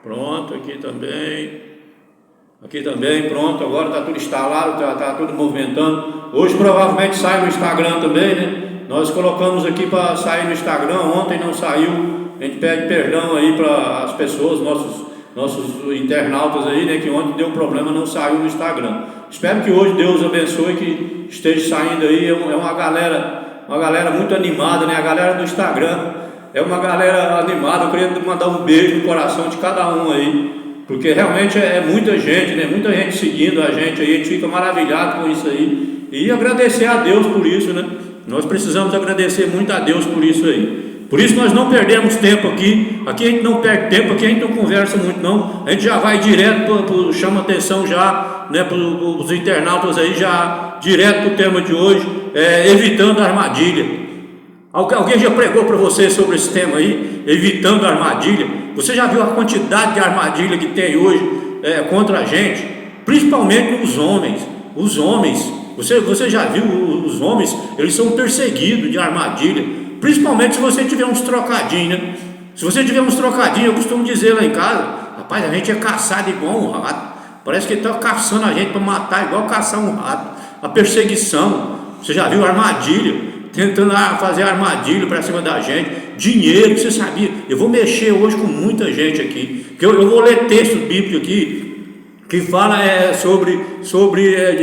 Pronto, aqui também. Aqui também, pronto, agora está tudo instalado, está tudo movimentando. Hoje provavelmente sai no Instagram também, né? Nós colocamos aqui para sair no Instagram, ontem não saiu. A gente pede perdão aí para as pessoas, nossos internautas aí, né? Que ontem deu problema, não saiu no Instagram. Espero que hoje Deus abençoe, que esteja saindo aí. É uma galera muito animada, né? A galera do Instagram é uma galera animada. Eu queria mandar um beijo no coração de cada um aí, porque realmente é muita gente, né? Muita gente seguindo a gente aí, a gente fica maravilhado com isso aí. E agradecer a Deus por isso, né? Nós precisamos agradecer muito a Deus por isso aí. Por isso nós não perdemos tempo aqui. Aqui a gente não perde tempo, aqui a gente não conversa muito não. A gente já vai direto, chama atenção já, né, para os internautas aí, já direto para o tema de hoje, evitando a armadilha. Alguém já pregou para você sobre esse tema aí, evitando a armadilha? Você já viu a quantidade de armadilha que tem hoje contra a gente? Principalmente os homens. Os homens, você já viu os homens, eles são perseguidos de armadilha. Principalmente se você tiver uns trocadinhos, né? Se você tiver uns trocadinhos, eu costumo dizer lá em casa, rapaz, a gente é caçado igual um rato. Parece que ele está caçando a gente para matar, igual caçar um rato. A perseguição, você já viu armadilha? Tentando fazer armadilha para cima da gente. Dinheiro, você sabia? Eu vou mexer hoje com muita gente aqui, porque eu vou ler texto bíblico aqui que fala sobre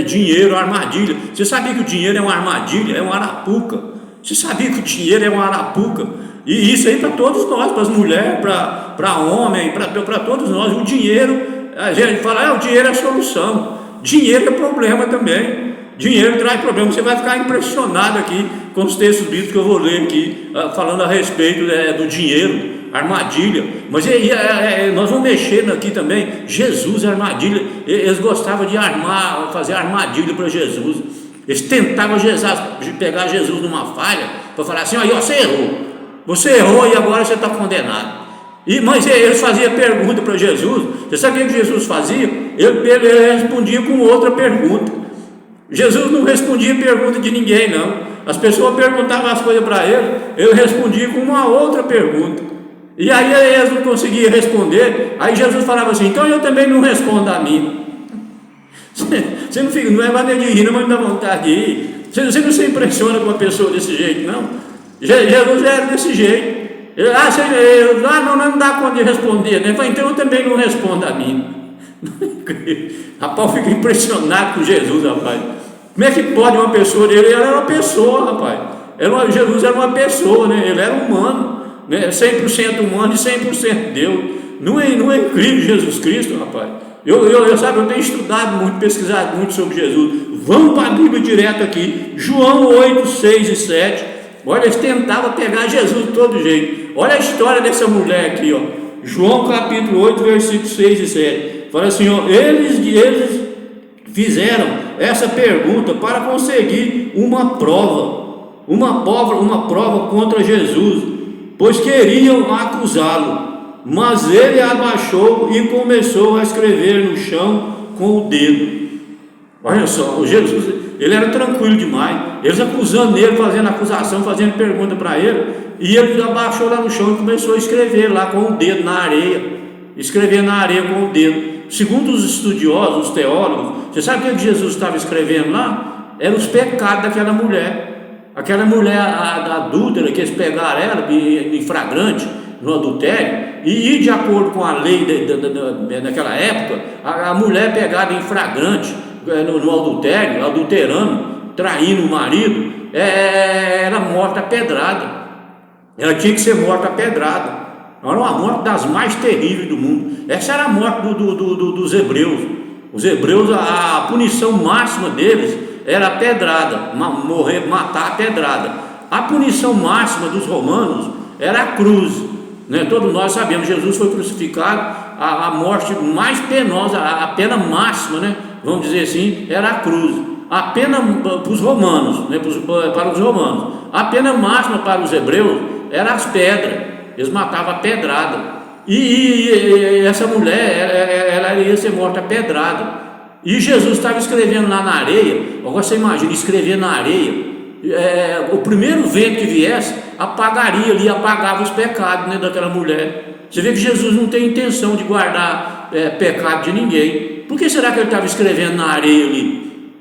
dinheiro, armadilha. Você sabia que o dinheiro é uma armadilha, é uma arapuca? Você sabia que o dinheiro é uma arapuca? E isso aí para todos nós, para as mulheres, para homem, para todos nós. O dinheiro, a gente fala, o dinheiro é a solução. Dinheiro é problema também. Dinheiro traz problema. Você vai ficar impressionado aqui com os textos bíblicos que eu vou ler aqui, falando a respeito do dinheiro, armadilha. Mas nós vamos mexer aqui também. Jesus é armadilha. Eles gostavam de fazer armadilha para Jesus. Eles tentavam pegar Jesus numa falha, para falar assim, ó, você errou e agora você está condenado. Mas eles faziam pergunta para Jesus. Você sabia o que Jesus fazia? Ele respondia com outra pergunta. Jesus não respondia pergunta de ninguém, não. As pessoas perguntavam as coisas para ele respondia com uma outra pergunta. E aí eles não conseguiam responder. Aí Jesus falava assim, então eu também não respondo a mim. Você não fica, não é maneira de rir, mas não dá vontade de ir. Você não se impressiona com uma pessoa desse jeito, não? Jesus era desse jeito. Não dá conta de responder, né? Então eu também não respondo a mim. Rapaz, fica impressionado com Jesus, rapaz. Como é que pode uma pessoa dele? Ele era uma pessoa, rapaz. Jesus era uma pessoa, né? Ele era humano, né? 100% humano e 100% Deus. Não é incrível Jesus Cristo, rapaz? Eu tenho estudado muito, pesquisado muito sobre Jesus. Vamos para a Bíblia direto aqui, João 8, 6 e 7. Olha, eles tentavam pegar Jesus de todo jeito. Olha a história dessa mulher aqui, ó. João capítulo 8, versículos 6 e 7. Fala assim, ó, eles fizeram essa pergunta para conseguir uma prova contra Jesus, pois queriam acusá-lo. Mas ele abaixou e começou a escrever no chão com o dedo. Olha só, o Jesus, ele era tranquilo demais. Eles acusando ele, fazendo acusação, fazendo pergunta para ele, e ele abaixou lá no chão e começou a escrever lá com o dedo na areia. Escrever na areia com o dedo. Segundo os estudiosos, os teólogos, você sabe o que Jesus estava escrevendo lá? Eram os pecados daquela mulher. Aquela mulher adúltera, que eles pegaram ela em flagrante, no adultério, e de acordo com a lei daquela época, a mulher pegada em flagrante no adultério, adulterando, traindo o marido, era morta a pedrada. Ela tinha que ser morta a pedrada. Era uma morte das mais terríveis do mundo. Essa era a morte dos hebreus. Os hebreus, a punição máxima deles era a pedrada, matar a pedrada. A punição máxima dos romanos era a cruz. Né? Todos nós sabemos, Jesus foi crucificado, a morte mais penosa, a pena máxima, né? Vamos dizer assim, era a cruz. A pena para os romanos, né? Para os romanos, a pena máxima para os hebreus era as pedras. Eles matavam a pedrada. E essa mulher, ela ia ser morta a pedrada. E Jesus estava escrevendo lá na areia. Agora você imagina, escrever na areia. O primeiro vento que viesse apagaria ali, apagava os pecados, né, daquela mulher. Você vê que Jesus não tem intenção de guardar pecado de ninguém. Por que será que ele estava escrevendo na areia ali?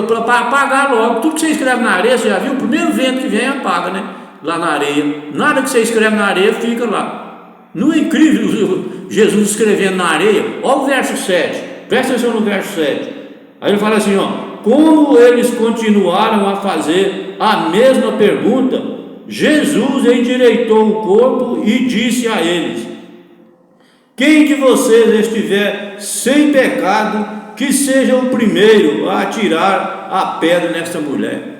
Para apagar logo. Tudo que você escreve na areia, você já viu? O primeiro vento que vem apaga, né? Lá na areia. Nada que você escreve na areia fica lá. Não é incrível Jesus escrevendo na areia? Olha o verso 7. Presta atenção no verso 7. Aí ele fala assim, como eles continuaram a fazer a mesma pergunta, Jesus endireitou o corpo e disse a eles: quem de vocês estiver sem pecado, que seja o primeiro a atirar a pedra nesta mulher.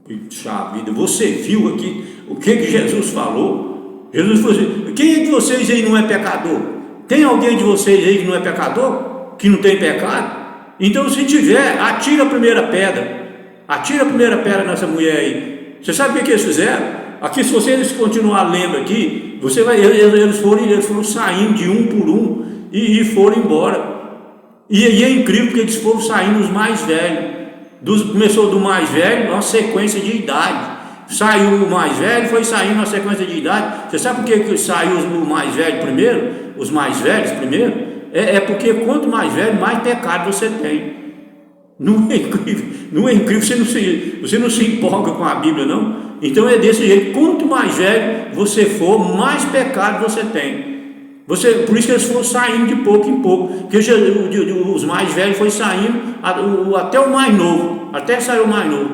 Puxa vida, você viu aqui o que Jesus falou? Jesus falou assim: quem de vocês aí não é pecador? Tem alguém de vocês aí que não é pecador? Que não tem pecado? Então, se tiver, atira a primeira pedra. Atira a primeira pedra nessa mulher aí. Você sabe o que eles fizeram? Aqui, se vocês continuar lendo aqui, eles foram saindo de um por um e foram embora. E é incrível porque eles foram saindo os mais velhos. Começou do mais velho, uma sequência de idade. Saiu o mais velho, foi saindo uma sequência de idade. Você sabe por que saiu o mais velho primeiro? Os mais velhos primeiro? É porque quanto mais velho, mais pecado você tem. Não é incrível? Não é incrível? Você não se empolga com a Bíblia, não? Então é desse jeito. Quanto mais velho você for, mais pecado você tem. Por isso que eles foram saindo de pouco em pouco. Porque os mais velhos foram saindo até o mais novo. Até sair o mais novo.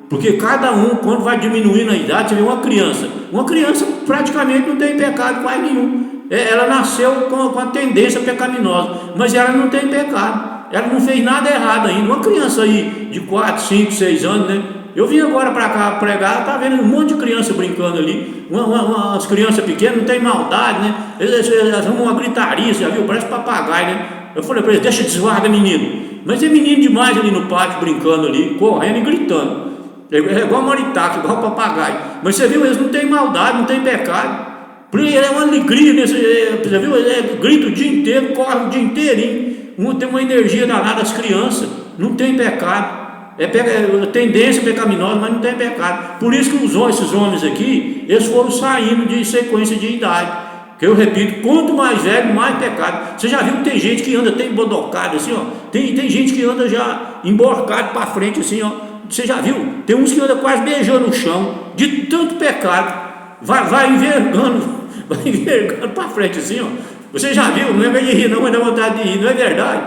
Porque cada um, quando vai diminuindo a idade, você vê uma criança praticamente não tem pecado quase nenhum. Ela nasceu com a tendência pecaminosa, mas ela não tem pecado. Ela não fez nada errado ainda. Uma criança aí de 4, 5, 6 anos, né? Eu vim agora para cá pregar, tá vendo um monte de criança brincando ali. Umas crianças pequenas, não tem maldade, né? Eles arrumam uma gritaria, você já viu? Parece papagaio, né? Eu falei para eles: deixa de desvaga, menino. Mas é menino demais ali no pátio brincando ali, correndo e gritando. É igual maritaca, igual papagaio. Mas você viu, eles não têm maldade, não tem pecado. É uma alegria, né? Você viu? Grita o dia inteiro, corre o dia inteirinho. Tem uma energia danada. As crianças não tem pecado. É tendência pecaminosa, mas não tem pecado. Por isso que esses homens aqui, eles foram saindo de sequência de idade. Que eu repito, quanto mais velho, mais pecado. Você já viu que tem gente que anda até embodocado assim, Tem gente que anda já emborcado para frente assim, Você já viu? Tem uns que andam quase beijando o chão de tanto pecado. Vai envergando para frente assim, Você já viu? Não é de rir, não, mas dá vontade de rir, não é verdade?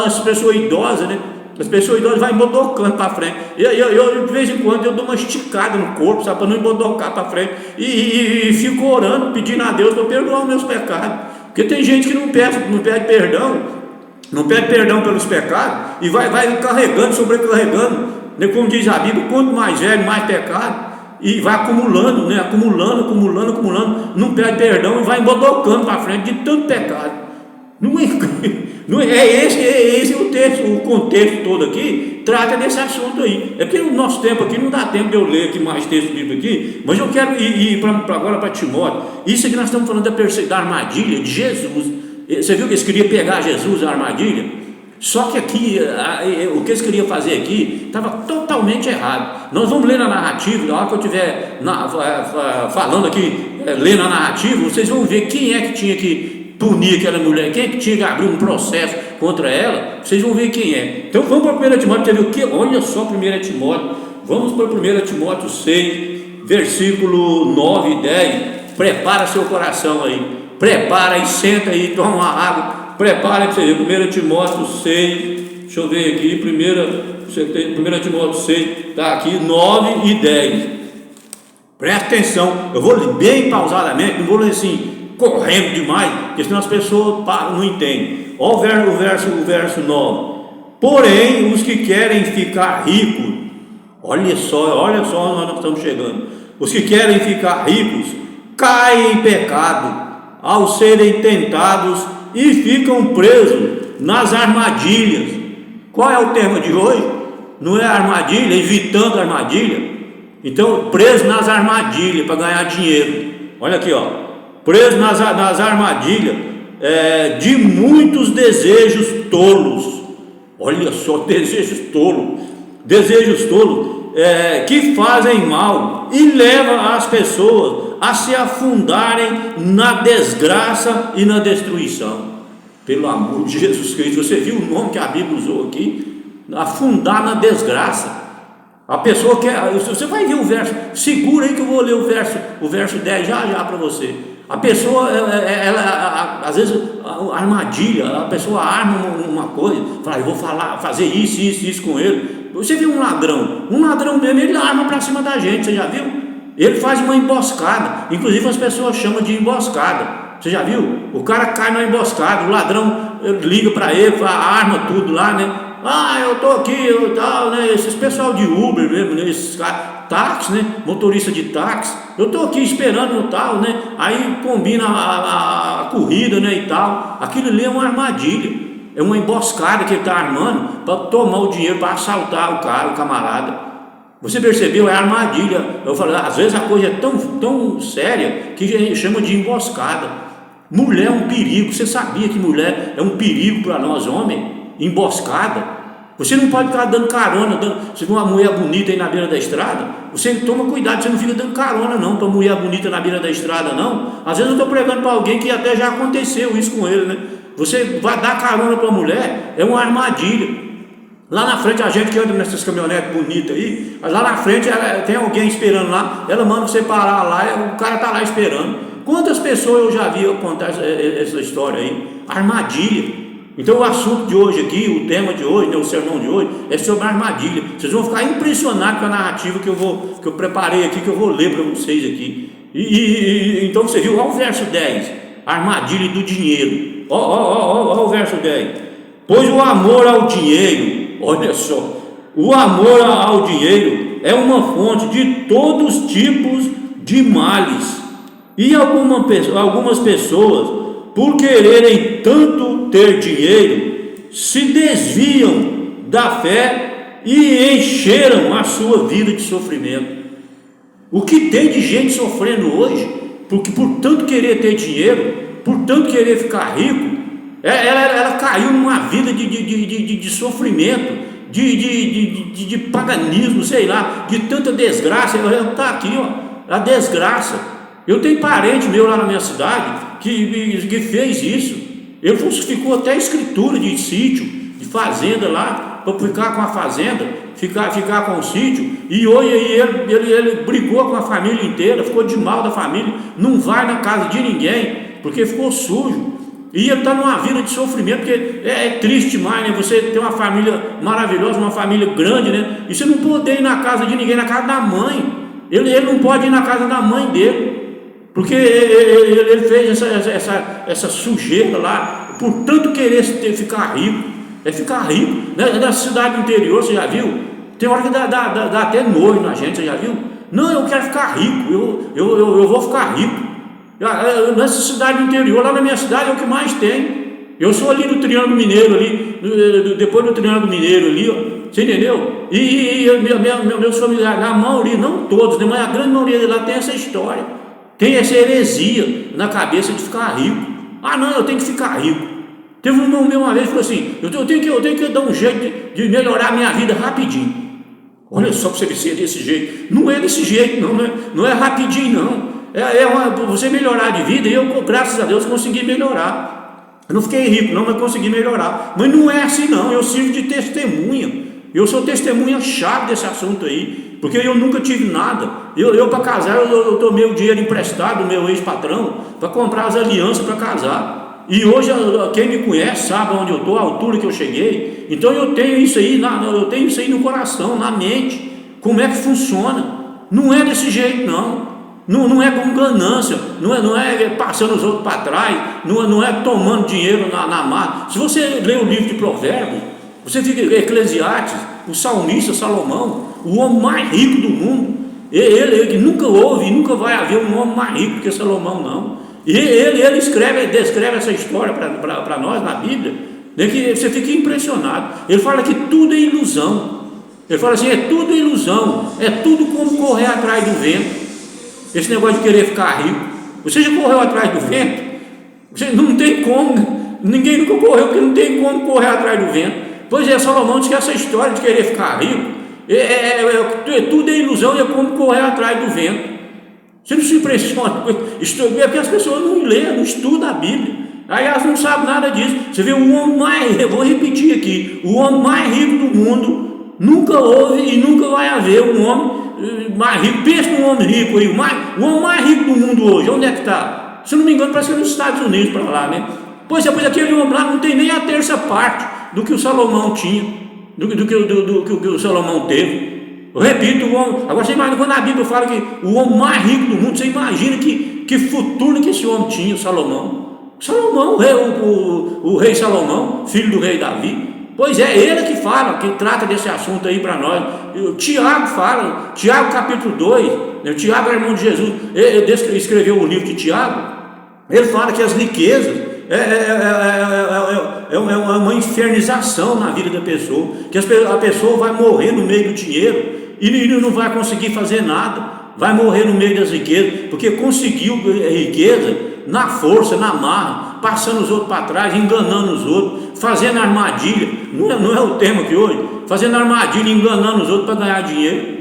As pessoas idosas, né? As pessoas idosas vão embodocando para frente. Eu, de vez em quando, eu dou uma esticada no corpo, sabe, para não embodocar para frente. E fico orando, pedindo a Deus para perdoar os meus pecados. Porque tem gente que não pede perdão pelos pecados e vai carregando, sobrecarregando. Né? Como diz a Bíblia, quanto mais velho, mais pecado. E vai acumulando, né? Acumulando. Não pede perdão e vai embodocando para frente de tanto pecado. Não é esse o contexto todo aqui trata desse assunto aí. É porque o nosso tempo aqui não dá tempo de eu ler aqui mais texto bíblico aqui, mas eu quero ir agora para Timóteo. Isso aqui nós estamos falando da armadilha de Jesus. Você viu que eles queriam pegar Jesus, a armadilha? Só que aqui, o que eles queriam fazer aqui estava totalmente errado. Nós vamos ler na narrativa, na hora que eu estiver falando aqui, lendo a narrativa, vocês vão ver quem é que tinha que punir aquela mulher, quem é que tinha que abrir um processo contra ela. Vocês vão ver quem é. Então vamos para 1 Timóteo, você viu o que? Olha só 1 Timóteo, vamos para 1 Timóteo 6, versículo 9 e 10. Prepara seu coração aí, prepara e senta aí, toma uma água. Prepara para você ver, 1 Timóteo 6, deixa eu ver aqui, 1 Timóteo 6, está aqui, 9 e 10. Presta atenção, eu vou ler bem pausadamente, não vou ler assim, correndo demais, porque senão as pessoas não entendem. Olha o verso 9. Porém, os que querem ficar ricos, olha só, nós estamos chegando. Os que querem ficar ricos caem em pecado ao serem tentados e ficam presos nas armadilhas. Qual é o tema de hoje? Não é armadilha, evitando a armadilha. Então, preso nas armadilhas para ganhar dinheiro. Olha aqui, preso nas armadilhas de muitos desejos tolos. Olha só, desejos tolos que fazem mal e levam as pessoas a se afundarem na desgraça e na destruição. Pelo amor de Jesus Cristo, você viu o nome que a Bíblia usou aqui? Afundar na desgraça. A pessoa quer, você vai ver o verso, segura aí que eu vou ler o verso 10 já para você. A pessoa, ela às vezes, a armadilha, a pessoa arma uma coisa, fala, eu vou fazer isso com ele. Você viu um ladrão mesmo, ele arma para cima da gente, você já viu? Ele faz uma emboscada, inclusive as pessoas chamam de emboscada. Você já viu? O cara cai na emboscada, o ladrão liga para ele, arma tudo lá, né? Eu tô aqui, tal, né? Esses pessoal de Uber mesmo, né? Esses caras, táxi, né? Motorista de táxi, eu tô aqui esperando tal, né? Aí combina a corrida, né? E tal. Aquilo ali é uma armadilha, é uma emboscada que ele está armando para tomar o dinheiro, para assaltar o camarada. Você percebeu? É armadilha. Eu falo, às vezes a coisa é tão séria que a gente chama de emboscada. Mulher é um perigo. Você sabia que mulher é um perigo para nós homens? Emboscada. Você não pode ficar dando carona, se vê uma mulher bonita aí na beira da estrada, você toma cuidado, você não fica dando carona não para mulher bonita na beira da estrada não. Às vezes eu estou pregando para alguém que até já aconteceu isso com ele, né? Você vai dar carona para a mulher, é uma armadilha. Lá na frente, a gente que anda nessas caminhonetes bonitas aí, mas lá na frente tem alguém esperando lá, ela manda você parar lá, o cara está lá esperando. Quantas pessoas eu já vi contar essa história aí? Armadilha. Então o assunto de hoje aqui, o tema de hoje, né, o sermão de hoje, é sobre a armadilha. Vocês vão ficar impressionados com a narrativa que eu preparei aqui, que eu vou ler para vocês aqui. Então você viu, olha o verso 10, a armadilha do dinheiro. Olha o verso 10. Pois o amor ao dinheiro, olha só, o amor ao dinheiro é uma fonte de todos os tipos de males. E algumas pessoas, por quererem tanto ter dinheiro, se desviam da fé e encheram a sua vida de sofrimento. O que tem de gente sofrendo hoje, porque por tanto querer ter dinheiro, por tanto querer ficar rico, ela caiu numa vida de sofrimento, de paganismo, sei lá, de tanta desgraça. Está aqui, ó, a desgraça. Eu tenho parente meu lá na minha cidade que fez isso. Ele falsificou até a escritura de sítio, de fazenda lá, para ficar com a fazenda, ficar com o sítio. E hoje ele brigou com a família inteira, ficou de mal da família, não vai na casa de ninguém, porque ficou sujo. E ele está numa vida de sofrimento, porque é triste demais, né? Você tem uma família maravilhosa, uma família grande, né? E você não pode ir na casa de ninguém, na casa da mãe. Ele não pode ir na casa da mãe dele, porque ele fez essa sujeira lá, por tanto querer ficar rico. É ficar rico. Na cidade interior, você já viu? Tem hora que dá até nojo na gente, você já viu? Não, eu quero ficar rico, eu vou ficar rico. Nessa cidade interior, lá na minha cidade é o que mais tem. Eu sou ali no Triângulo Mineiro, ali, depois do Triângulo Mineiro ali, ó, você entendeu? E meus familiares, a maioria, não todos, né, mas a grande maioria lá tem essa história, tem essa heresia na cabeça de ficar rico. Não, eu tenho que ficar rico. Teve um irmão meu uma vez que falou assim, eu tenho que dar um jeito de melhorar a minha vida rapidinho. Olha só para você ser desse jeito. Não é desse jeito, não é rapidinho, não. Você melhorar de vida, e eu, graças a Deus, consegui melhorar. Eu não fiquei rico, não, mas consegui melhorar. Mas não é assim, não. Eu sirvo de testemunha. Eu sou testemunha-chave desse assunto aí, porque eu nunca tive nada. Eu para casar, eu tomei o dinheiro emprestado do meu ex-patrão para comprar as alianças para casar. E hoje, quem me conhece sabe onde eu estou, a altura que eu cheguei. Então eu tenho isso aí no coração, na mente. Como é que funciona? Não é desse jeito, não. Não é com ganância, não é passando os outros para trás, não é tomando dinheiro na mão. Se você lê o livro de Provérbios, você fica Eclesiastes, o salmista Salomão, o homem mais rico do mundo, ele nunca houve e nunca vai haver um homem mais rico que Salomão, não. E ele descreve essa história para nós na Bíblia, né, que você fica impressionado. Ele fala que tudo é ilusão. Ele fala assim, é tudo ilusão, é tudo como correr atrás do vento. Esse negócio de querer ficar rico. Você já correu atrás do vento? Você não tem como. Ninguém nunca correu, porque não tem como correr atrás do vento. Pois é, Salomão diz que essa história de querer ficar rico tudo é ilusão e é como correr atrás do vento. Você não se impressiona com isso, é porque as pessoas não lêem, não estudam a Bíblia. Aí elas não sabem nada disso. Você vê o homem mais, eu vou repetir aqui, o homem mais rico do mundo, nunca houve e nunca vai haver um homem mais rico. Pensa num homem rico aí, o homem mais rico do mundo hoje, onde é que está? Se eu não me engano, parece que é nos Estados Unidos para lá, né? Pois aquele homem lá não tem nem a terça parte do que o Salomão tinha, do que o Salomão teve. Eu repito, o homem, agora você imagina quando a Bíblia fala que o homem mais rico do mundo, você imagina que futuro que esse homem tinha, o Salomão. Salomão, o rei Salomão, filho do rei Davi. Pois é, ele que fala, que trata desse assunto aí para nós. O Tiago fala, Tiago capítulo 2, né? O Tiago é irmão de Jesus, ele escreveu o livro de Tiago. Ele fala que as riquezas é uma infernização na vida da pessoa, que a pessoa vai morrer no meio do dinheiro e não vai conseguir fazer nada, vai morrer no meio das riquezas, porque conseguiu riqueza na força, na marra, passando os outros para trás, enganando os outros, fazendo armadilha. Não é o tema aqui hoje, fazendo armadilha, enganando os outros para ganhar dinheiro.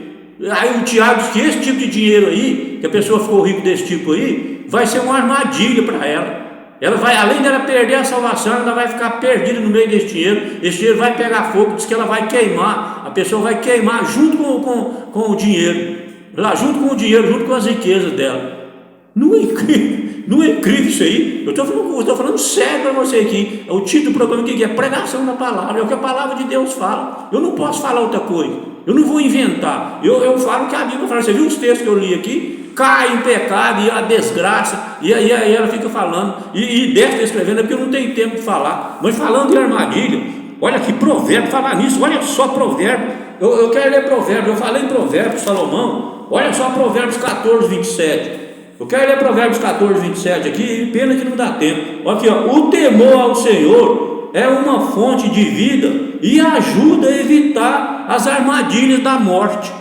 Aí o Tiago diz que esse tipo de dinheiro aí, que a pessoa ficou rica desse tipo aí, vai ser uma armadilha para ela. Ela vai, além dela perder a salvação, ela vai ficar perdida no meio desse dinheiro. Esse dinheiro vai pegar fogo, diz que ela vai queimar. A pessoa vai queimar junto com o dinheiro, lá junto com o dinheiro, junto com as riquezas dela. Não é incrível isso aí? Eu estou falando sério para você aqui. O título do programa aqui é pregação da palavra, é o que a palavra de Deus fala. Eu não posso falar outra coisa, eu não vou inventar. Eu falo o que a Bíblia fala. Você viu os textos que eu li aqui? Cai em pecado e a desgraça, e aí ela fica falando, e deve estar escrevendo, é porque eu não tenho tempo de falar, mas falando de armadilha, olha aqui, provérbio, falar nisso, olha só provérbio, eu quero ler provérbio, eu falei em provérbio, Salomão, olha só provérbios 14, 27, eu quero ler provérbios 14, 27 aqui, pena que não dá tempo, olha aqui, ó, o temor ao Senhor é uma fonte de vida e ajuda a evitar as armadilhas da morte.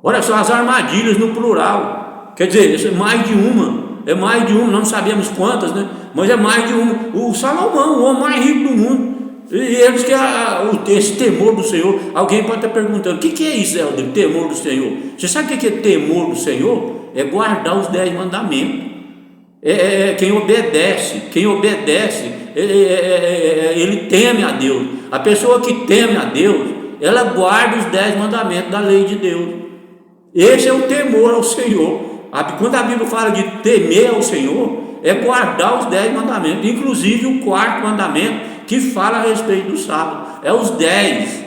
Olha só, as armadilhas no plural, quer dizer, é mais de uma, nós não sabemos quantas, né? Mas é mais de uma. O Salomão, o homem mais rico do mundo, e ele diz que esse temor do Senhor. Alguém pode estar perguntando, o que é isso, Helder, temor do Senhor? Você sabe o que é temor do Senhor? É guardar os 10 mandamentos. Quem obedece, ele teme a Deus. A pessoa que teme a Deus, ela guarda os 10 mandamentos da lei de Deus. Esse é o temor ao Senhor. Quando a Bíblia fala de temer ao Senhor, é guardar os 10 mandamentos, inclusive o 4º mandamento, que fala a respeito do sábado. É os 10,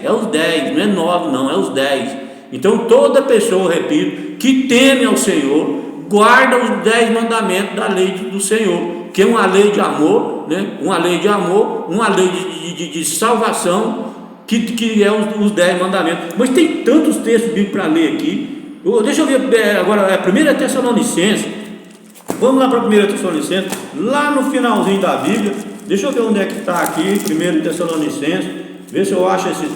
não é 9 não, é os 10. Então toda pessoa, repito, que teme ao Senhor, guarda os 10 mandamentos da lei do Senhor, que é uma lei de amor, né? Uma lei de salvação, que é os 10 mandamentos. Mas tem tantos textos bíblicos para ler aqui. Deixa eu ver agora, 1 Tessalonicenses. Vamos lá para 1 Tessalonicenses, lá no finalzinho da Bíblia. Deixa eu ver onde é que está aqui, 1 Tessalonicenses. Ver se eu acho esse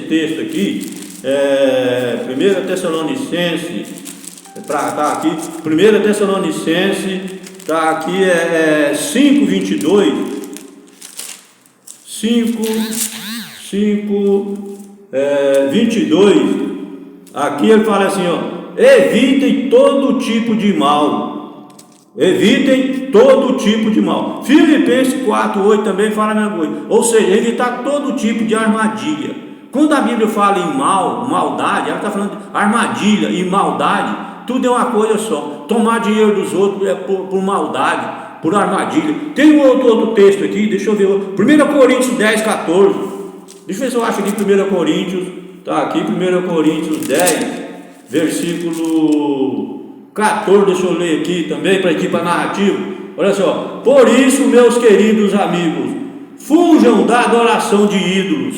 texto aqui. 1 Tessalonicenses, está aqui. 1 Tessalonicenses, está aqui, 5:22. 22. Aqui ele fala assim, ó, evitem todo tipo de mal. Evitem todo tipo de mal. Filipenses 4:8 também fala a mesma coisa. Ou seja, evitar todo tipo de armadilha. Quando a Bíblia fala em maldade, ela está falando de armadilha e maldade, tudo é uma coisa só. Tomar dinheiro dos outros é por maldade, por armadilha. Tem um outro texto aqui, deixa eu ver. 1 Coríntios 10:14. Deixa eu ver se eu acho aqui 1 Coríntios. Está aqui, 1 Coríntios 10, versículo 14, deixa eu ler aqui também, para ir para a narrativa. Olha só, por isso, meus queridos amigos, fujam da adoração de ídolos.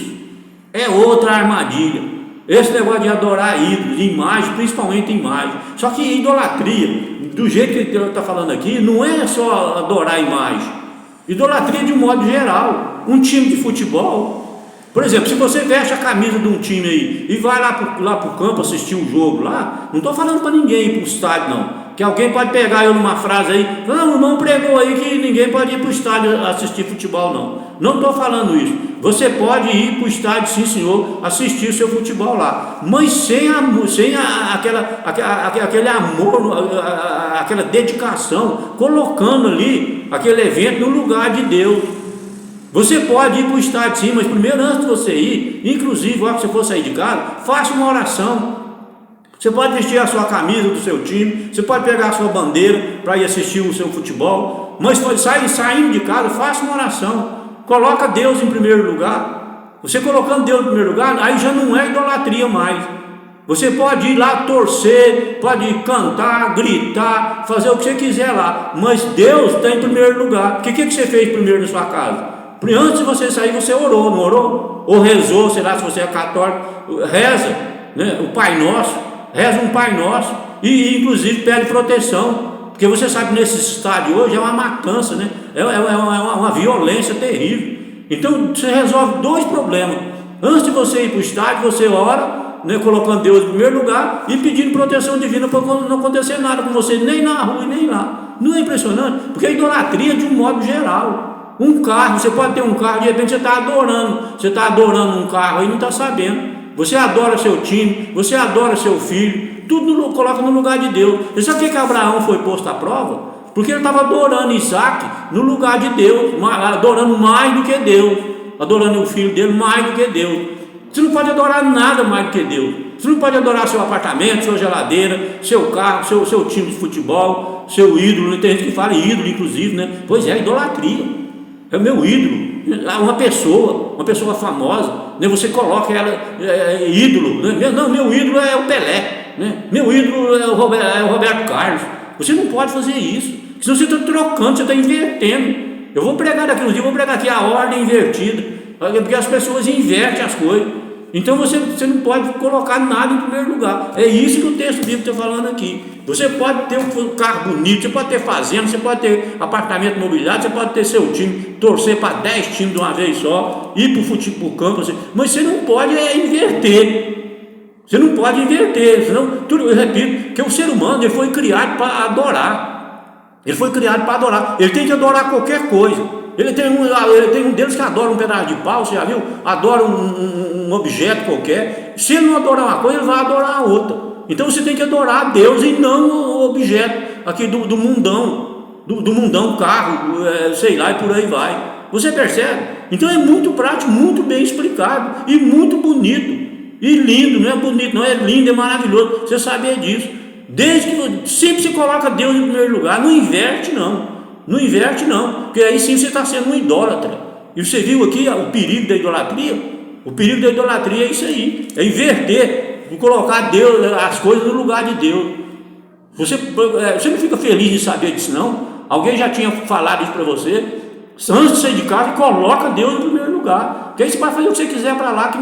É outra armadilha, esse negócio de adorar ídolos, imagem, principalmente imagem. Só que idolatria, do jeito que ele está falando aqui, não é só adorar imagem. Idolatria de um modo geral, um time de futebol. Por exemplo, se você veste a camisa de um time aí e vai lá para o campo assistir um jogo lá, não estou falando para ninguém ir para o estádio não, que alguém pode pegar eu numa frase aí, não, o irmão pregou aí que ninguém pode ir para o estádio assistir futebol não estou falando isso. Você pode ir para o estádio, sim senhor, assistir o seu futebol lá, mas sem aquele amor, aquela dedicação, colocando ali aquele evento no lugar de Deus. Você pode ir para o estádio sim, mas primeiro, antes de você ir, inclusive, quando você for sair de casa, faça uma oração. Você pode vestir a sua camisa do seu time, você pode pegar a sua bandeira para ir assistir o seu futebol, mas saindo de casa, faça uma oração, coloca Deus em primeiro lugar. Você colocando Deus em primeiro lugar, aí já não é idolatria mais. Você pode ir lá torcer, pode cantar, gritar, fazer o que você quiser lá, mas Deus está em primeiro lugar. O que você fez primeiro na sua casa? Antes de você sair, você orou, não orou? Ou rezou, sei lá, se você é católico, reza, né? O Pai Nosso, reza um Pai Nosso, e inclusive pede proteção, porque você sabe que nesse estádio hoje é uma matança, né? É uma violência terrível. Então você resolve dois problemas. Antes de você ir para o estádio, você ora, né, colocando Deus em primeiro lugar e pedindo proteção divina para não acontecer nada com você, nem na rua e nem lá. Não é impressionante? Porque a idolatria de um modo geral. Um carro, você pode ter um carro, de repente você está adorando um carro e não está sabendo. Você adora seu time, você adora seu filho, tudo coloca no lugar de Deus. E sabe por que Abraão foi posto à prova? Porque ele estava adorando Isaac no lugar de Deus, adorando mais do que Deus, adorando o filho dele mais do que Deus. Você não pode adorar nada mais do que Deus. Você não pode adorar seu apartamento, sua geladeira, seu carro, seu time de futebol, seu ídolo. Tem gente que fala ídolo, inclusive, né? Pois é, idolatria. É o meu ídolo, uma pessoa famosa, né? Você coloca ela ídolo, né? Não, meu ídolo é o Pelé, né? Meu ídolo é o Roberto Carlos. Você não pode fazer isso, senão você está trocando, você está invertendo. Eu vou pregar daqui uns dias, vou pregar aqui a ordem invertida, porque as pessoas invertem as coisas. Então você não pode colocar nada em primeiro lugar. É isso que o texto bíblico está falando aqui. Você pode ter um carro bonito, você pode ter fazenda, você pode ter apartamento mobiliado, você pode ter seu time, torcer para 10 times de uma vez só, ir para o futebol campo, mas você não pode inverter. Você não pode inverter, senão, eu repito, que o ser humano ele foi criado para adorar. Ele foi criado para adorar. Ele tem que adorar qualquer coisa. Ele tem um deles que adora um pedaço de pau, você já viu? Adora um objeto qualquer. Se ele não adorar uma coisa, ele vai adorar a outra. Então você tem que adorar a Deus e não o objeto aqui do mundão, do mundão, carro, sei lá, e por aí vai. Você percebe? Então é muito prático, muito bem explicado e muito bonito e lindo. Não é bonito, não, é lindo, é maravilhoso. Você saber disso. Desde que sempre se coloca Deus em primeiro lugar, não inverte não. Não inverte não, porque aí sim você está sendo um idólatra. E você viu aqui o perigo da idolatria? O perigo da idolatria é isso aí, é inverter, colocar Deus, as coisas no lugar de Deus. Você não fica feliz em saber disso não? Alguém já tinha falado isso para você? Antes de sair de casa, coloca Deus em primeiro lugar, porque aí você pode fazer o que você quiser para lá,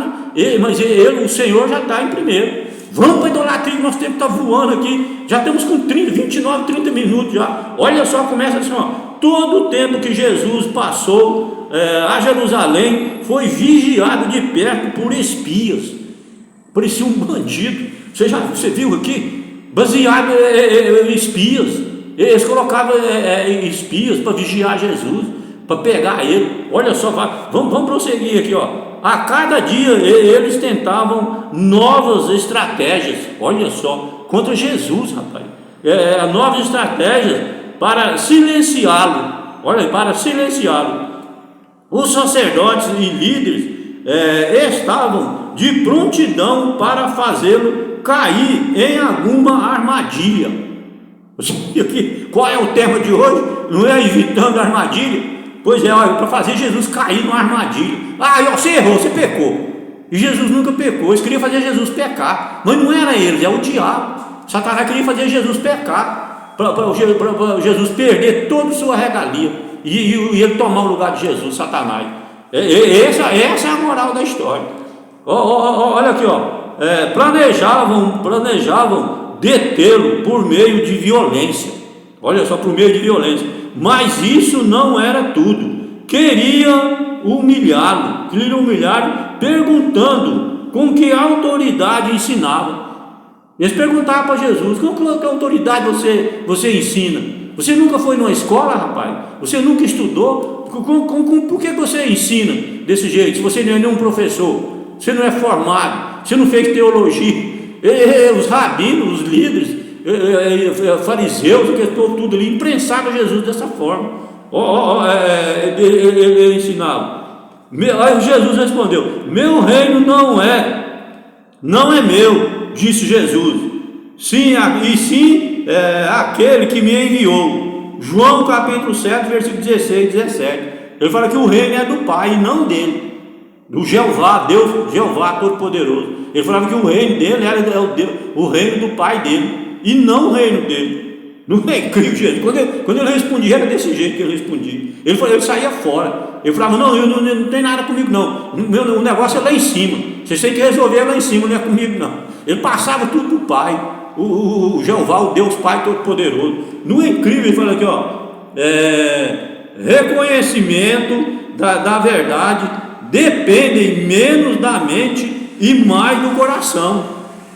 mas o Senhor já está em primeiro. Vamos para a idolatria, que nosso tempo está voando aqui. Já estamos com 29, 30 minutos já. Olha só, começa assim, ó. Todo o tempo que Jesus passou a Jerusalém foi vigiado de perto por espias. Parecia um bandido. Você viu aqui? Baseado em espias. Eles colocavam espias para vigiar Jesus, para pegar ele. Olha só, vamos prosseguir aqui, ó. A cada dia eles tentavam novas estratégias, olha só, contra Jesus, rapaz. Novas estratégias para silenciá-lo. Olha, para silenciá-lo. Os sacerdotes e líderes estavam de prontidão para fazê-lo cair em alguma armadilha. Qual é o tema de hoje? Não é evitando a armadilha? Pois é, olha, para fazer Jesus cair numa armadilha. Você errou, você pecou. E Jesus nunca pecou. Eles queriam fazer Jesus pecar, mas não era eles, é o diabo. Satanás queria fazer Jesus pecar, para Jesus perder toda a sua regalia e ele tomar o lugar de Jesus, Satanás. Essa é a moral da história. Olha aqui, planejavam detê-lo por meio de violência. Olha só, por meio de violência. Mas isso não era tudo. Queria humilhá-lo, perguntando com que autoridade ensinava. Eles perguntavam para Jesus: com que autoridade você ensina? Você nunca foi numa escola, rapaz? Você nunca estudou? Por que você ensina desse jeito? Se você não é nenhum professor, você não é formado, você não fez teologia. Os rabinos, os líderes, fariseus, que tudo ali, imprensava Jesus dessa forma. Ele ensinava. Aí Jesus respondeu: meu reino não é meu, disse Jesus, sim aquele que me enviou. João capítulo 7, versículo 16 e 17. Ele fala que o reino é do Pai e não dele, do Jeová, Deus, Jeová Todo-Poderoso. Ele falava que o reino dele era o reino do Pai dele e não o reino dele. Não é incrível, gente? Quando ele respondia, era desse jeito que ele respondia. Ele saía fora. Ele falava: não tem nada comigo, não. O negócio é lá em cima. Vocês têm que resolver lá em cima, não é comigo, não. Ele passava tudo para o Pai, o Jeová, o Deus Pai Todo-Poderoso. Não é incrível? Ele fala aqui, reconhecimento da verdade dependem menos da mente e mais do coração.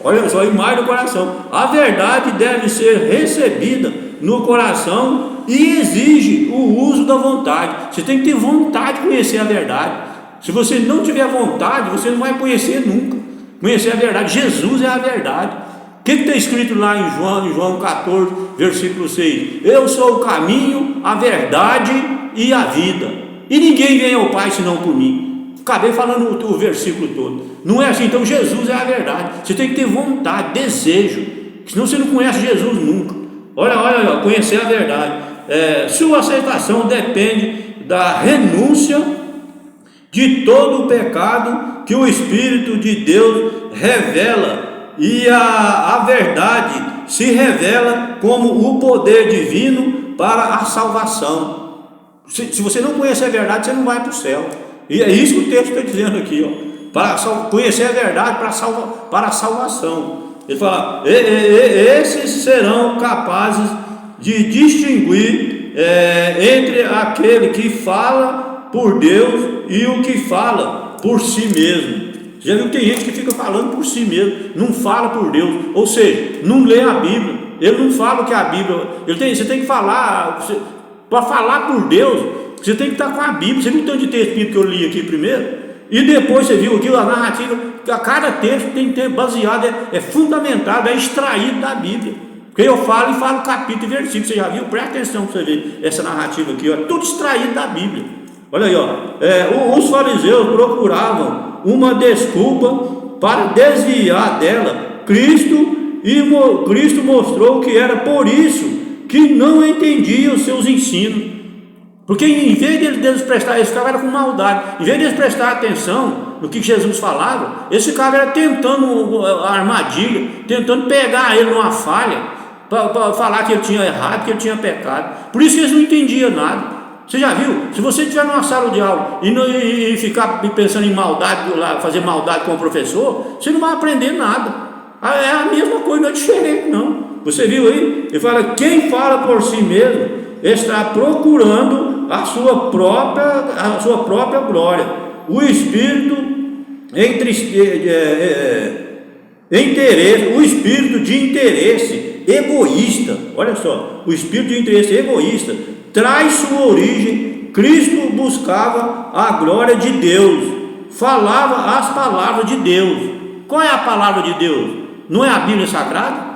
Olha só, e mais do coração. A verdade deve ser recebida no coração e exige o uso da vontade. Você tem que ter vontade de conhecer a verdade. Se você não tiver vontade, você não vai conhecer nunca. Conhecer a verdade. Jesus é a verdade. O que está escrito lá em João 14, versículo 6? Eu sou o caminho, a verdade e a vida, e ninguém vem ao Pai senão por mim. Acabei falando o versículo todo. Não é assim? Então Jesus é a verdade. Você tem que ter vontade, desejo, senão você não conhece Jesus nunca. Olha, conhecer a verdade. Sua aceitação depende da renúncia de todo o pecado que o Espírito de Deus revela, e a verdade se revela como o poder divino para a salvação. Se você não conhecer a verdade, você não vai para o céu. E é isso que o texto está dizendo aqui, para conhecer a verdade para a salvação. Ele fala: esses serão capazes de distinguir entre aquele que fala por Deus e o que fala por si mesmo. Já viu que tem gente que fica falando por si mesmo, não fala por Deus, ou seja, não lê a Bíblia. Ele não fala o que a Bíblia. Você tem que falar, para falar por Deus, você tem que estar com a Bíblia. Você não tem de texto bíblico que eu li aqui primeiro, e depois você viu aqui a narrativa. Cada texto tem que ter baseado, é fundamentado, é extraído da Bíblia. Porque eu falo capítulo e versículo. Você já viu? Presta atenção para você ver essa narrativa aqui, tudo extraído da Bíblia. Olha aí, os fariseus procuravam uma desculpa para desviar dela Cristo, e Cristo mostrou que era por isso que não entendia os seus ensinos. Porque em vez deles prestar, eles ficavam com maldade. Em vez de eles prestar atenção no que Jesus falava, eles ficavam tentando a armadilha, tentando pegar ele numa falha, para falar que ele tinha errado, que ele tinha pecado. Por isso que eles não entendiam nada. Você já viu? Se você estiver numa sala de aula e ficar pensando em maldade, fazer maldade com o professor, você não vai aprender nada. É a mesma coisa, não é diferente não. Você viu aí? Ele fala: quem fala por si mesmo está procurando a sua própria glória. O espírito o espírito de interesse egoísta. Olha só, o espírito de interesse egoísta traz sua origem. Cristo buscava a glória de Deus, falava as palavras de Deus. Qual é a palavra de Deus? Não é a Bíblia Sagrada?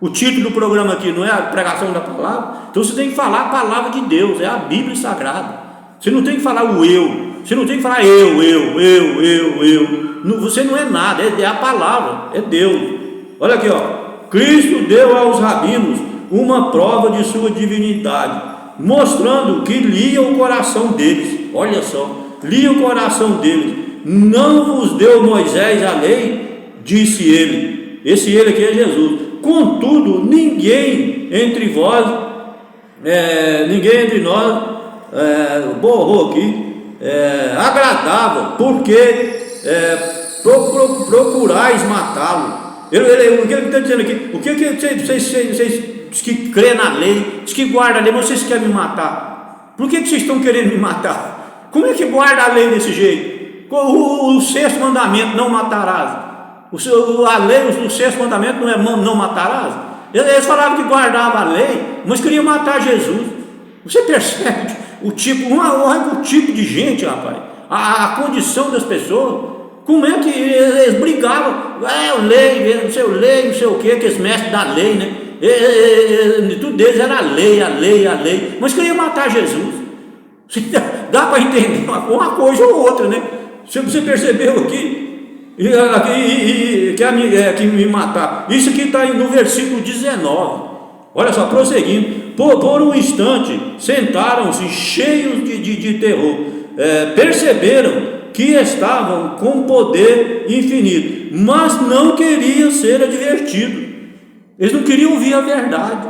O título do programa aqui não é a pregação da palavra? Então você tem que falar a palavra de Deus, é a Bíblia Sagrada. Você não tem que falar o eu, você não tem que falar eu. Você não é nada, é a palavra, é Deus. Olha aqui, Cristo deu aos rabinos uma prova de sua divindade, mostrando que lia o coração deles. Olha só, lia o coração deles. Não vos deu Moisés a lei, disse ele. Esse ele aqui é Jesus. Contudo, ninguém entre nós borrou aqui, agradável, porque procurais matá-lo. O que ele está dizendo aqui? O que vocês que crê na lei, diz que guarda a lei, mas vocês querem me matar? Por que vocês estão querendo me matar? Como é que guarda a lei desse jeito? O sexto mandamento, não matarás. A lei, o sexto mandamento não é não matarás. Eles falavam que guardavam a lei, mas queriam matar Jesus. Você percebe o tipo de gente, rapaz, a condição das pessoas. Como é que eles brigavam? Eu leio, não sei o que, aqueles mestres da lei, né? tudo deles era a lei, mas queria matar Jesus. Dá para entender uma coisa ou outra, né? Você percebeu aqui, que me matar. Isso aqui está no versículo 19. Olha só, prosseguindo. Por um instante, sentaram-se cheios de terror. Perceberam que estavam com poder infinito, mas não queriam ser advertidos. Eles não queriam ouvir a verdade.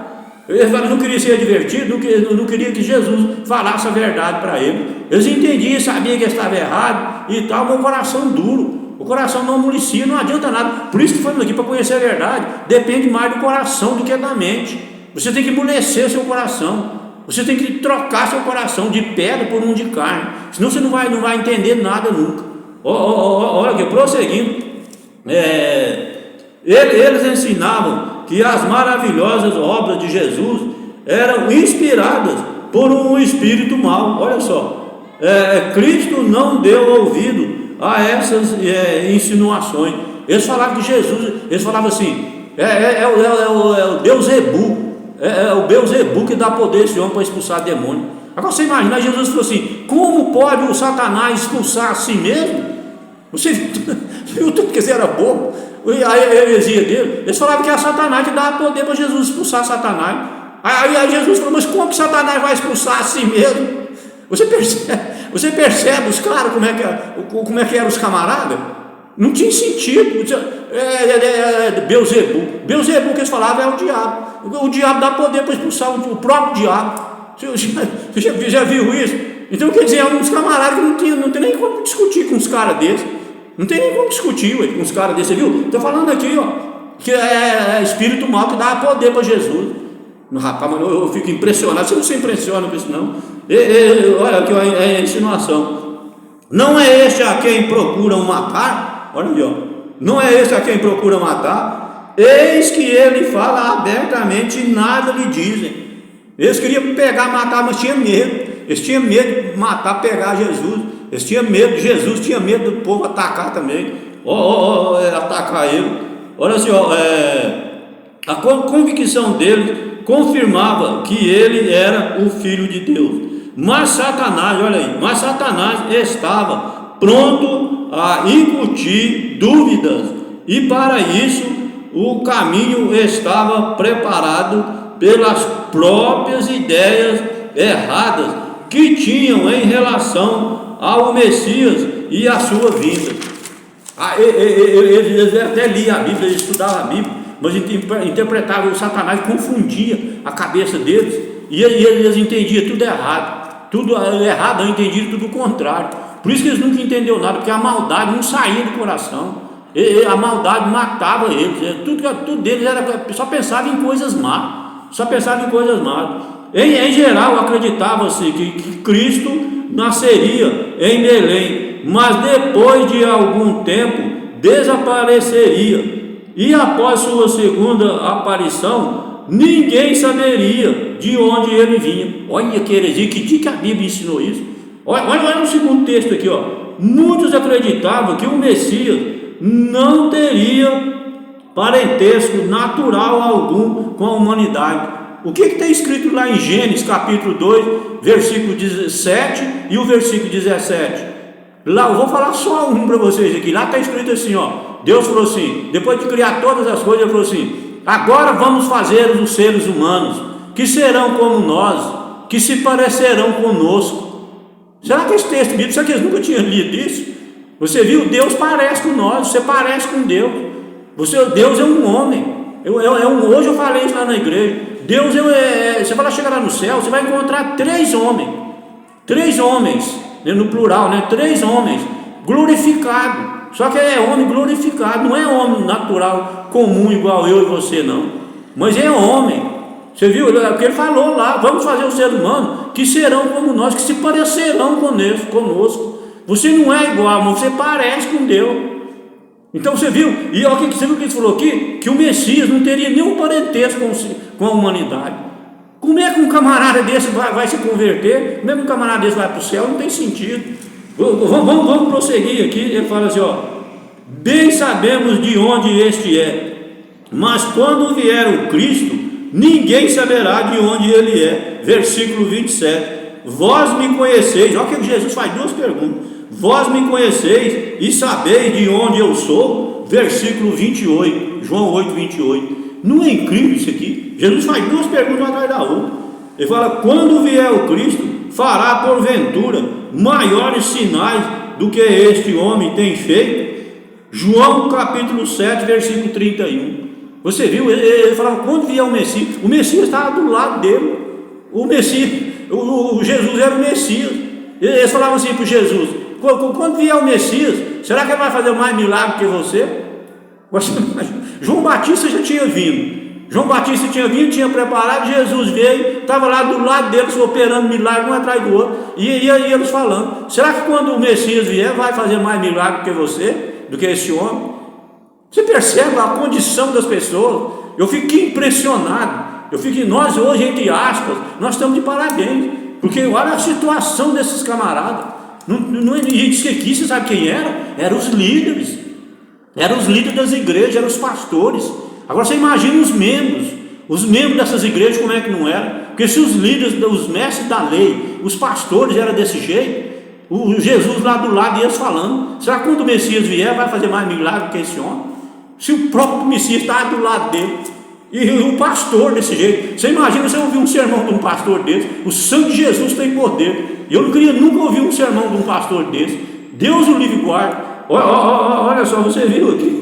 Eles não queriam ser advertidos, não queriam que Jesus falasse a verdade para eles. Eles entendiam, sabiam que estava errado e tal, mas o coração duro, o coração não amolecia, não adianta nada. Por isso que falamos aqui, para conhecer a verdade, depende mais do coração do que da mente. Você tem que amolecer seu coração. Você tem que trocar seu coração de pedra por um de carne, senão você não vai entender nada nunca. Olha aqui, prosseguindo, eles ensinavam que as maravilhosas obras de Jesus eram inspiradas por um espírito mau. Olha só, Cristo não deu ouvido a essas insinuações. Eles falavam que Jesus, eles falavam assim, o Deus Zebu. É o Beelzebu que dá poder a esse homem para expulsar demônio. Agora você imagina, Jesus falou assim: como pode o Satanás expulsar a si mesmo? Você viu tudo que ele era bobo? A heresia dele. Eles falavam que é Satanás que dá poder para Jesus expulsar Satanás. Aí Jesus falou: mas como que Satanás vai expulsar a si mesmo? Você percebe os caras como é que eram os camaradas? Não tinha sentido. Beelzebu que eles falavam é o diabo. O diabo dá poder para expulsar o próprio diabo. Você já viu isso? Então quer dizer, uns camaradas que não tem nem como discutir com uns caras desses. Não tem nem como discutir com uns caras desses, viu? Estou falando aqui, que é espírito mau que dá poder para Jesus. Rapaz, mas eu fico impressionado. Você não se impressiona com isso, não? Olha aqui a insinuação. Não é este a quem procuram matar? Olha ali, não é este a quem procura matar? Eis que ele fala abertamente e nada lhe dizem. Eles queriam pegar, matar, mas tinham medo. Eles tinham medo de matar, pegar Jesus. Eles tinham medo de Jesus, tinha medo do povo atacar também. Atacar ele. Olha assim, a convicção dele confirmava que ele era o Filho de Deus. Mas Satanás, olha aí, Satanás estava pronto a incutir dúvidas, e para isso o caminho estava preparado pelas próprias ideias erradas que tinham em relação ao Messias e a sua vinda. Eles até liam a Bíblia, eles estudavam a Bíblia, mas interpretavam, o Satanás confundia a cabeça deles, e eles entendiam tudo errado. Tudo errado, eu entendi tudo o contrário. Por isso que eles nunca entenderam nada, porque a maldade não saía do coração. A maldade matava eles. Tudo deles só pensava em coisas más. Em geral, acreditava-se que Cristo nasceria em Belém, mas depois de algum tempo desapareceria. E após sua segunda aparição, ninguém saberia de onde ele vinha. Olha que heresia, que dia que a Bíblia ensinou isso? Olha no segundo texto aqui, muitos acreditavam que o Messias não teria parentesco natural algum com a humanidade. O que está escrito lá em Gênesis capítulo 2, versículo 17 e o versículo 17? Lá, eu vou falar só um para vocês aqui. Lá está escrito assim, Deus falou assim, depois de criar todas as coisas, ele falou assim: agora vamos fazer os seres humanos, que serão como nós, que se parecerão conosco. Será que esse texto bíblico, será que eles nunca tinham lido isso? Você viu, Deus parece com nós, você parece com Deus. Deus é um homem. Hoje eu falei isso lá na igreja. Deus você vai chegar lá no céu, você vai encontrar três homens, no plural, 3 homens, glorificados. Só que é homem glorificado, não é homem natural, comum, igual eu e você, não. Mas é homem. Você viu o que ele falou lá? Vamos fazer os seres humanos que serão como nós, que se parecerão conosco. Você não é igual, mas você parece com Deus. Então você viu? E olha, você viu o que ele falou aqui? Que o Messias não teria nenhum parentesco com a humanidade. Como é que um camarada desse vai se converter? Como é que um camarada desse vai para o céu? Não tem sentido. Vamos prosseguir aqui. Ele fala assim, bem sabemos de onde este é, mas quando vier o Cristo, ninguém saberá de onde ele é. Versículo 27, vós me conheceis. Olha que Jesus faz duas perguntas: vós me conheceis e sabeis de onde eu sou. Versículo 28, João 8, 28. Não é incrível isso aqui? Jesus faz duas perguntas atrás da outra. Ele fala: quando vier o Cristo, fará porventura maiores sinais do que este homem tem feito? João capítulo 7, versículo 31. Você viu? Ele falava: quando vier o Messias estava do lado dele. O Messias, o Jesus era o Messias. Eles falavam assim para Jesus: quando vier o Messias, será que ele vai fazer mais milagre que você? João Batista já tinha vindo. Tinha preparado. Jesus veio, estava lá do lado deles, operando milagre um atrás do outro. E aí eles falando: será que quando o Messias vier, vai fazer mais milagre que você, do que esse homem? Você percebe a condição das pessoas? Eu fico impressionado. Nós hoje, entre aspas, nós estamos de parabéns, porque olha a situação desses camaradas. E disse que aqui, você sabe quem era? Eram os líderes. Eram os líderes das igrejas, eram os pastores. Agora você imagina os membros dessas igrejas, como é que não era? Porque se os líderes, os mestres da lei, os pastores eram desse jeito, o Jesus lá do lado deles falando: será que quando o Messias vier, vai fazer mais milagre que esse homem? Se o próprio Messias está do lado dele, e o pastor desse jeito, você imagina você ouvir um sermão de um pastor desse? O sangue de Jesus tem poder. Eu não queria nunca ouvir um sermão de um pastor desse. Deus o livre guarda. Olha só, você viu aqui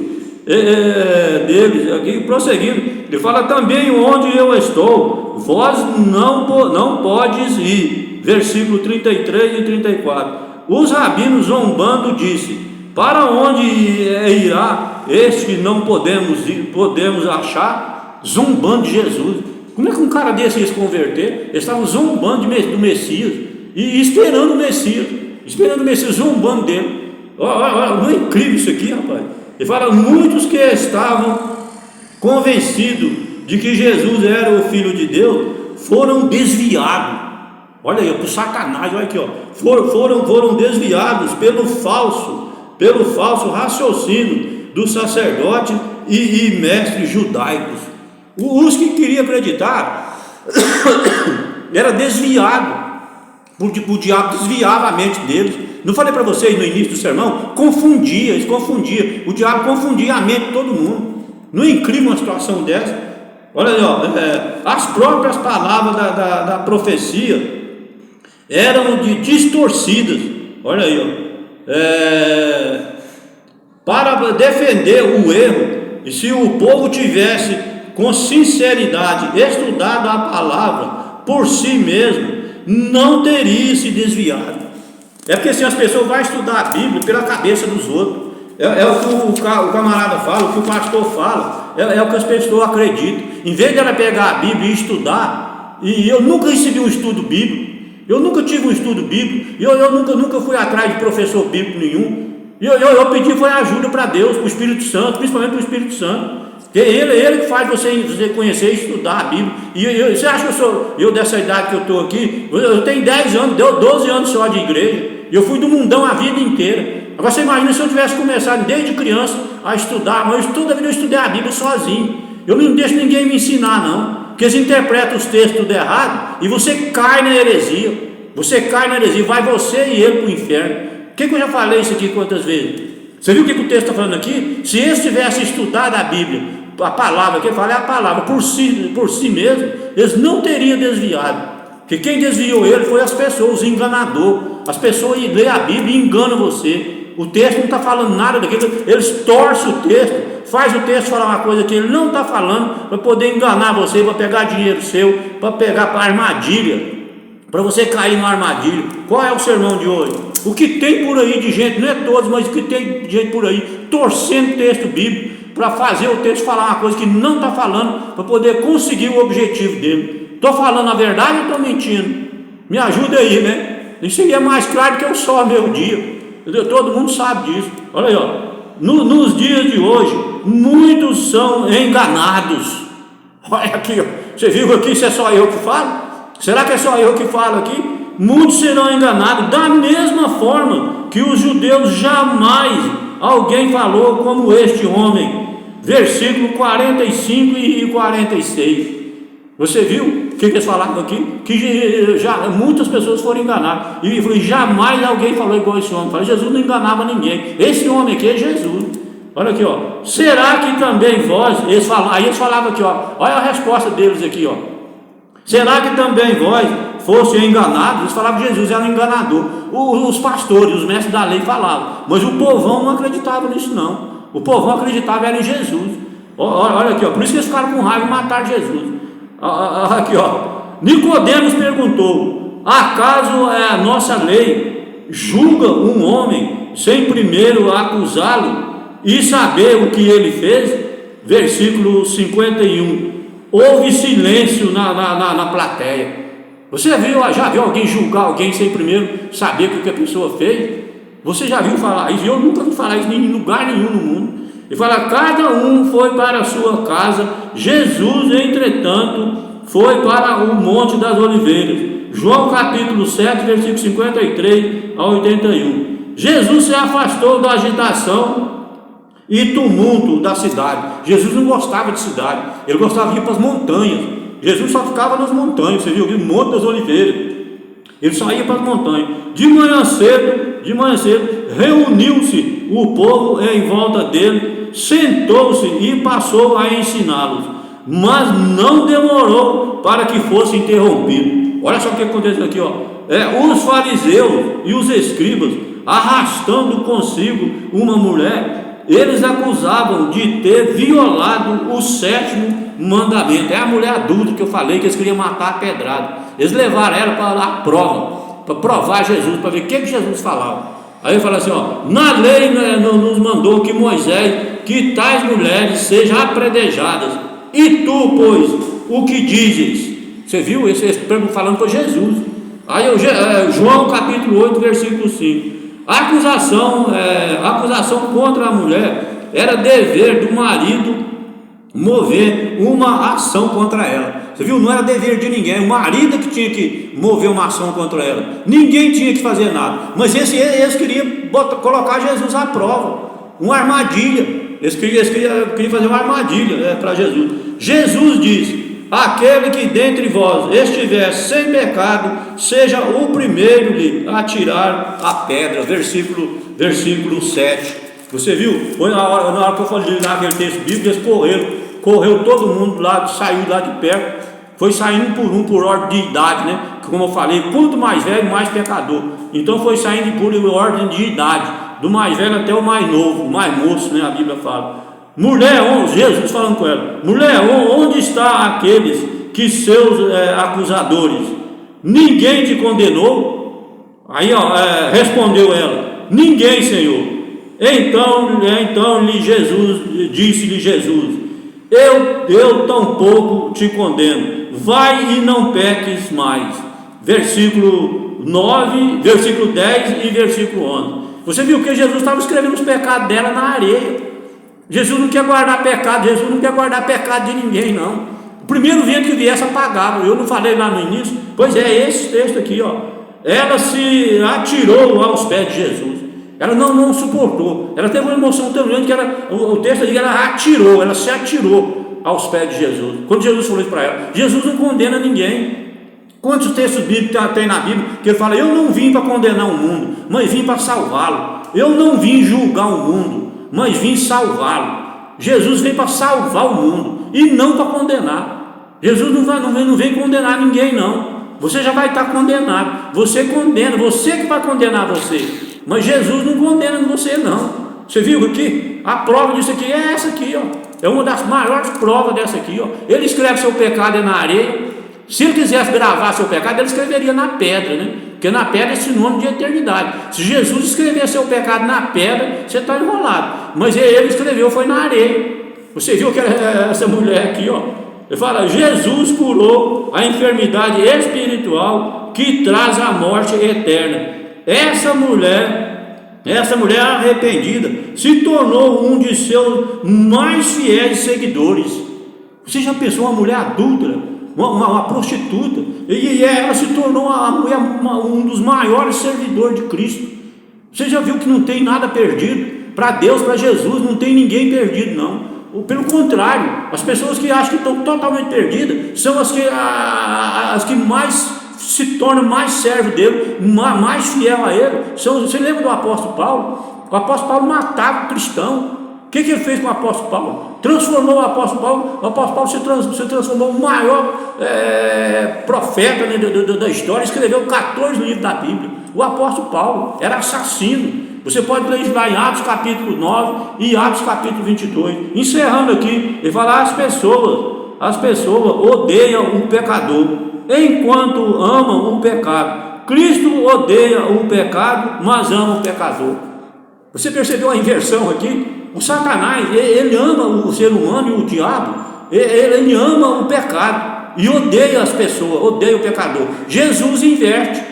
deles, aqui prosseguindo, ele fala: também onde eu estou, vós não podes ir. Versículo 33 e 34. Os rabinos zombando disse: para onde irá este que não podemos achar? Zombando de Jesus. Como é que um cara desse ia se converter? Eles estavam zombando do Messias e esperando o Messias, zombando dele. Não é incrível isso aqui, rapaz? Ele fala: muitos que estavam convencidos de que Jesus era o Filho de Deus foram desviados. Olha aí, por sacanagem, olha aqui, ó. Foram desviados pelo falso raciocínio dos sacerdotes e mestres judaicos. Os que queriam acreditar era desviado. O diabo desviava a mente deles. Não falei para vocês no início do sermão? Eles confundiam. O diabo confundia a mente de todo mundo. Não é incrível uma situação dessa? Olha aí, ó, as próprias palavras da profecia eram distorcidas. Olha aí, ó, para defender o erro. E se o povo tivesse com sinceridade estudado a palavra por si mesmo, não teria se desviado. É porque assim, as pessoas vão estudar a Bíblia pela cabeça dos outros. É o que o camarada fala, o que o pastor fala, é o que as pessoas acreditam. Em vez de ela pegar a Bíblia e estudar, e eu nunca recebi um estudo bíblico, eu nunca tive um estudo bíblico, eu nunca fui atrás de professor bíblico nenhum. Eu pedi foi ajuda para Deus, para o Espírito Santo, principalmente para o Espírito Santo. Que ele que faz você conhecer e estudar a Bíblia. E você acha que eu dessa idade que eu estou aqui, eu tenho 10 anos, 12 anos só de igreja, eu fui do mundão a vida inteira. Agora você imagina se eu tivesse começado desde criança a estudar, mas toda a vida eu estudei a Bíblia sozinho. Eu não deixo ninguém me ensinar não, porque eles interpretam os textos tudo errado, e você cai na heresia, vai você e ele para o inferno. O que eu já falei isso aqui quantas vezes? Você viu o que o texto está falando aqui? Se eles tivessem estudado a Bíblia, a palavra, que ele fala é a palavra, por si mesmo, eles não teriam desviado. Porque quem desviou ele foi as pessoas, os enganadores. As pessoas lêem a Bíblia e enganam você. O texto não está falando nada daquilo, eles torcem o texto, faz o texto falar uma coisa que ele não está falando, para poder enganar você, para pegar dinheiro seu, para pegar para armadilha, para você cair numa armadilha. Qual é o sermão de hoje? O que tem por aí de gente, não é todos, mas o que tem de gente por aí, torcendo o texto bíblico, para fazer o texto falar uma coisa que não está falando, para poder conseguir o objetivo dele. Estou falando a verdade ou estou mentindo? Me ajuda aí, né? Isso aí é mais claro que o sol meu dia. Todo mundo sabe disso. Olha aí, ó. Nos dias de hoje, muitos são enganados. Olha aqui, ó. Você viu aqui se é só eu que falo? Será que é só eu que falo aqui? Muitos serão enganados, da mesma forma que os judeus jamais alguém falou como este homem. Versículo 45 e 46. Você viu o que eles falavam aqui? Que já muitas pessoas foram enganadas. E jamais alguém falou igual esse homem. Falei, Jesus não enganava ninguém. Esse homem aqui é Jesus. Olha aqui, ó. Será que também vós, aí eles falavam aqui, ó. Olha a resposta deles aqui, ó. Será que também vós fossem enganados? Eles falavam que Jesus era um enganador. Os pastores, os mestres da lei falavam. Mas o povão não acreditava nisso, não. O povão acreditava era em Jesus. Olha aqui, ó. Por isso que eles ficaram com raiva e mataram Jesus. Aqui, ó. Nicodemos perguntou: acaso a nossa lei julga um homem sem primeiro acusá-lo e saber o que ele fez? Versículo 51. Houve silêncio na plateia. Você já viu alguém julgar alguém sem primeiro saber o que a pessoa fez? Você já viu falar isso? Eu nunca vi falar isso em lugar nenhum no mundo. Ele fala: cada um foi para a sua casa, Jesus, entretanto, foi para o Monte das Oliveiras. João capítulo 7, versículo 53 a 81. Jesus se afastou da agitação e tumulto da cidade. Jesus não gostava de cidade, ele gostava de ir para as montanhas. Jesus só ficava nas montanhas. Você viu o Monte das Oliveiras? Ele só ia para as montanhas. De manhã cedo, reuniu-se o povo em volta dele, sentou-se e passou a ensiná-los, mas não demorou para que fosse interrompido. Olha só o que aconteceu aqui, ó. Os fariseus e os escribas, arrastando consigo uma mulher, eles acusavam de ter violado o 7º mandamento. É a mulher adulta que eu falei que eles queriam matar a pedrada. Eles levaram ela para lá a prova, para provar Jesus, para ver o que Jesus falava. Aí ele fala assim, ó: na lei nos mandou que Moisés, que tais mulheres sejam apredejadas. E tu, pois, o que dizes? Você viu esse falando para Jesus. Aí João capítulo 8, versículo 5. A acusação contra a mulher era dever do marido mover uma ação contra ela. Você viu? Não era dever de ninguém. O marido que tinha que mover uma ação contra ela. Ninguém tinha que fazer nada. Mas eles queriam colocar Jesus à prova. Uma armadilha. Eles queriam fazer uma armadilha para Jesus. Jesus diz: aquele que dentre vós estiver sem pecado, seja o primeiro lhe atirar a pedra. Versículo 7. Você viu? Foi na hora que eu falei lá aquele texto bíblico, eles correu todo mundo lá, saiu lá de perto, foi saindo por ordem de idade, né? Como eu falei, quanto mais velho, mais pecador. Então foi saindo por ordem de idade, do mais velho até o mais novo, o mais moço, né? A Bíblia fala. Mulher, Jesus falando com ela: mulher, onde está aqueles que seus acusadores? Ninguém te condenou? Aí respondeu ela: ninguém, Senhor. Então disse-lhe Jesus: eu tampouco te condeno, vai e não peques mais. Versículo 9, versículo 10 e versículo 11. Você viu que Jesus estava escrevendo os pecados dela na areia. Jesus não quer guardar pecado, Jesus não quer guardar pecado de ninguém, não. O primeiro vento que viesse apagava. Eu não falei lá no início? Pois é, esse texto aqui, ó. Ela se atirou aos pés de Jesus. Ela não suportou. Ela teve uma emoção tão grande que o texto diz que ela se atirou aos pés de Jesus. Quando Jesus falou isso para ela, Jesus não condena ninguém. Quantos textos bíblicos tem na Bíblia que ele fala: eu não vim para condenar o mundo, mas vim para salvá-lo. Eu não vim julgar o mundo, mas vim salvá-lo. Jesus veio para salvar o mundo e não para condenar. Jesus não vem condenar ninguém, não. Você já vai estar condenado. Você condena, você que vai condenar você. Mas Jesus não condena você, não. Você viu aqui? A prova disso aqui é essa aqui, ó. É uma das maiores provas dessa aqui, ó. Ele escreve seu pecado na areia. Se ele quisesse gravar seu pecado, ele escreveria na pedra, né? Porque na pedra é sinônimo de eternidade. Se Jesus escrever seu pecado na pedra, você está enrolado. Mas ele escreveu, foi na areia. Você viu que essa mulher aqui, ó. Ele fala: Jesus curou a enfermidade espiritual que traz a morte eterna. Essa mulher arrependida se tornou um de seus mais fiéis seguidores. Você já pensou uma mulher adúltera, uma prostituta, e ela se tornou um dos maiores servidores de Cristo. Você já viu que não tem nada perdido? Para Deus, para Jesus, não tem ninguém perdido, não. Pelo contrário, as pessoas que acham que estão totalmente perdidas são as que mais se tornam mais servo dele, mais fiel a ele. Você lembra do apóstolo Paulo? O apóstolo Paulo matava o cristão. O que ele fez com o apóstolo Paulo? Transformou o apóstolo Paulo. O apóstolo Paulo se transformou no maior profeta, né, da história. Escreveu 14 livros da Bíblia. O apóstolo Paulo era assassino. Você pode ler isso lá em Atos capítulo 9 e Atos capítulo 22. Encerrando aqui, ele fala: as pessoas odeiam o pecador enquanto amam o pecado. Cristo odeia o pecado, mas ama o pecador. Você percebeu a inversão aqui? O Satanás, ele ama o ser humano e o diabo, ele ama o pecado e odeia as pessoas, odeia o pecador. Jesus inverte.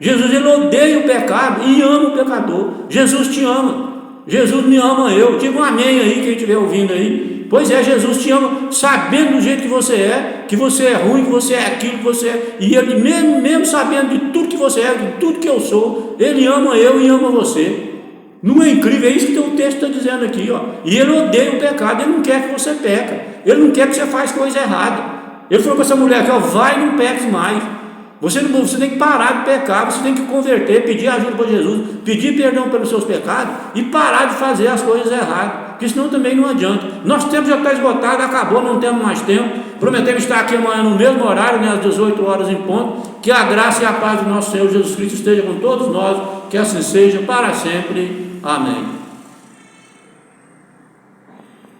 Jesus, ele odeia o pecado e ama o pecador. Jesus te ama. Jesus me ama eu. Diga um amém aí, quem estiver ouvindo aí. Pois é, Jesus te ama, sabendo do jeito que você é ruim, que você é aquilo que você é. E ele, mesmo sabendo de tudo que você é, de tudo que eu sou, ele ama eu e ama você. Não é incrível? É isso que o texto está dizendo aqui, ó. E ele odeia o pecado, ele não quer que você peca, ele não quer que você faça coisa errada. Ele falou para essa mulher aqui, ó: vai e não peques mais. Você tem que parar de pecar, você tem que converter, pedir ajuda para Jesus, pedir perdão pelos seus pecados e parar de fazer as coisas erradas, porque senão também não adianta. Nosso tempo já está esgotado, acabou, não temos mais tempo. Prometemos estar aqui amanhã no mesmo horário, né, às 18 horas em ponto. Que a graça e a paz do nosso Senhor Jesus Cristo esteja com todos nós, que assim seja para sempre. Amém.